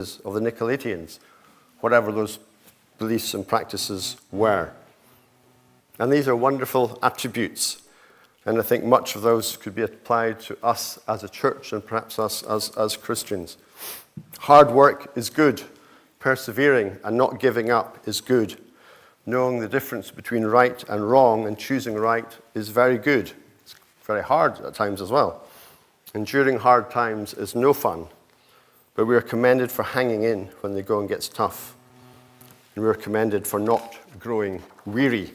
of the Nicolaitans, whatever those beliefs and practices were. And these are wonderful attributes. And I think much of those could be applied to us as a church and perhaps us as Christians. Hard work is good. Persevering and not giving up is good. Knowing the difference between right and wrong and choosing right is very good. It's very hard at times as well. Enduring hard times is no fun. But we are commended for hanging in when the going gets tough. And we are commended for not growing weary.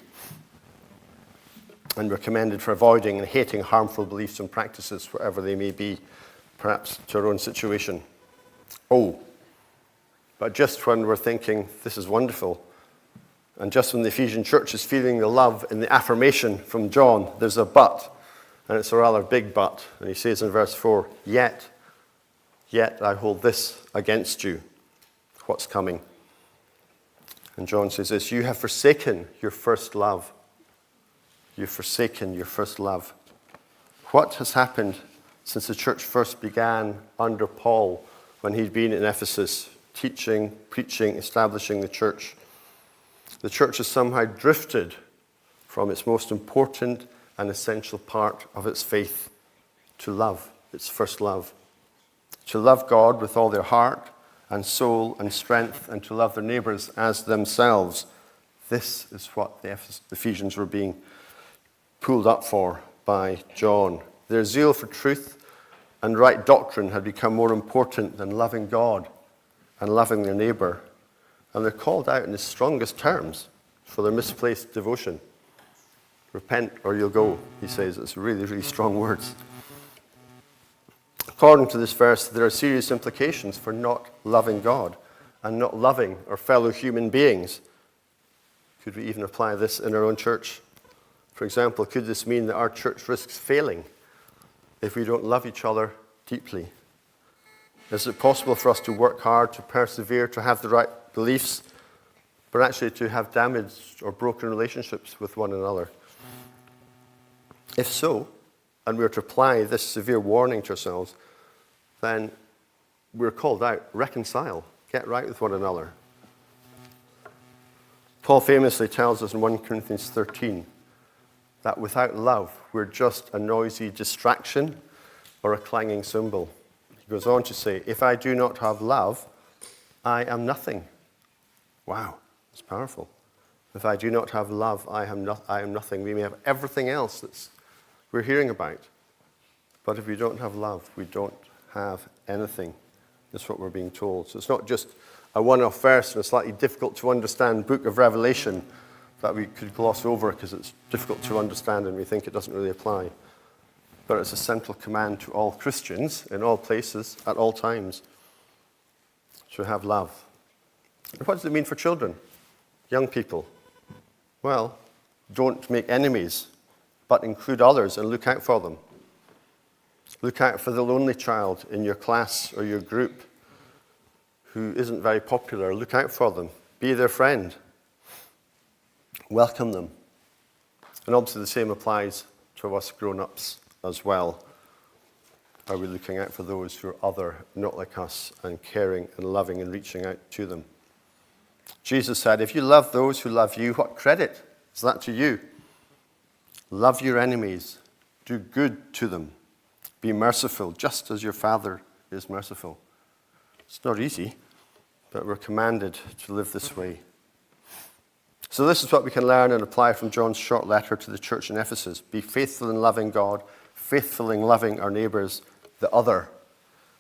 And we're commended for avoiding and hating harmful beliefs and practices, whatever they may be, perhaps to our own situation. Oh, but just when we're thinking, this is wonderful, and just when the Ephesian church is feeling the love and the affirmation from John, there's a but, and it's a rather big but. And he says in verse 4, Yet I hold this against you. What's coming? And John says this, you have forsaken your first love. You've forsaken your first love. What has happened since the church first began under Paul when he'd been in Ephesus, teaching, preaching, establishing the church? The church has somehow drifted from its most important and essential part of its faith to love, its first love. To love God with all their heart and soul and strength, and to love their neighbors as themselves. This is what the Ephesians were being pulled up for by John. Their zeal for truth and right doctrine had become more important than loving God and loving their neighbor. And they're called out in the strongest terms for their misplaced devotion. Repent or you'll go, he says. It's really, really strong words. According to this verse, there are serious implications for not loving God and not loving our fellow human beings. Could we even apply this in our own church? For example, could this mean that our church risks failing if we don't love each other deeply? Is it possible for us to work hard, to persevere, to have the right beliefs, but actually to have damaged or broken relationships with one another? If so, and we're to apply this severe warning to ourselves, then we're called out, reconcile, get right with one another. Paul famously tells us in 1 Corinthians 13 that without love, we're just a noisy distraction or a clanging cymbal. He goes on to say, if I do not have love, I am nothing. Wow, that's powerful. If I do not have love, I am nothing. We may have everything else that we're hearing about. But if we don't have love, we don't have anything. That's what we're being told. So it's not just a one-off verse in a slightly difficult to understand book of Revelation that we could gloss over because it's difficult to understand and we think it doesn't really apply. But it's a central command to all Christians in all places at all times to have love. And what does it mean for children, young people? Well, don't make enemies, but include others and look out for them. Look out for the lonely child in your class or your group who isn't very popular. Look out for them. Be their friend. Welcome them. And obviously the same applies to us grown-ups as well. Are we looking out for those who are other, not like us, and caring and loving and reaching out to them? Jesus said, if you love those who love you, what credit is that to you? Love your enemies. Do good to them. Be merciful, just as your Father is merciful. It's not easy, but we're commanded to live this way. So this is what we can learn and apply from John's short letter to the church in Ephesus. Be faithful in loving God, faithful in loving our neighbors, the other,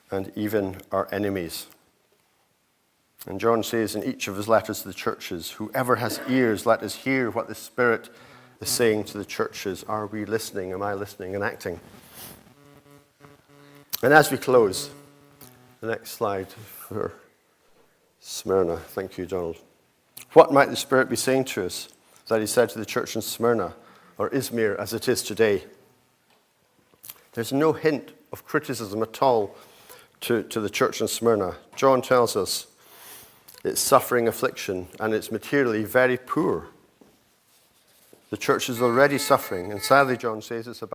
and even our enemies. And John says in each of his letters to the churches, whoever has ears, let us hear what the Spirit is saying to the churches. Are we listening? Am I listening and acting? And as we close, the next slide for Smyrna. Thank you, Donald. What might the Spirit be saying to us that he said to the church in Smyrna, or Izmir as it is today? There's no hint of criticism at all to the church in Smyrna. John tells us it's suffering affliction and it's materially very poor. The church is already suffering, and sadly, John says it's about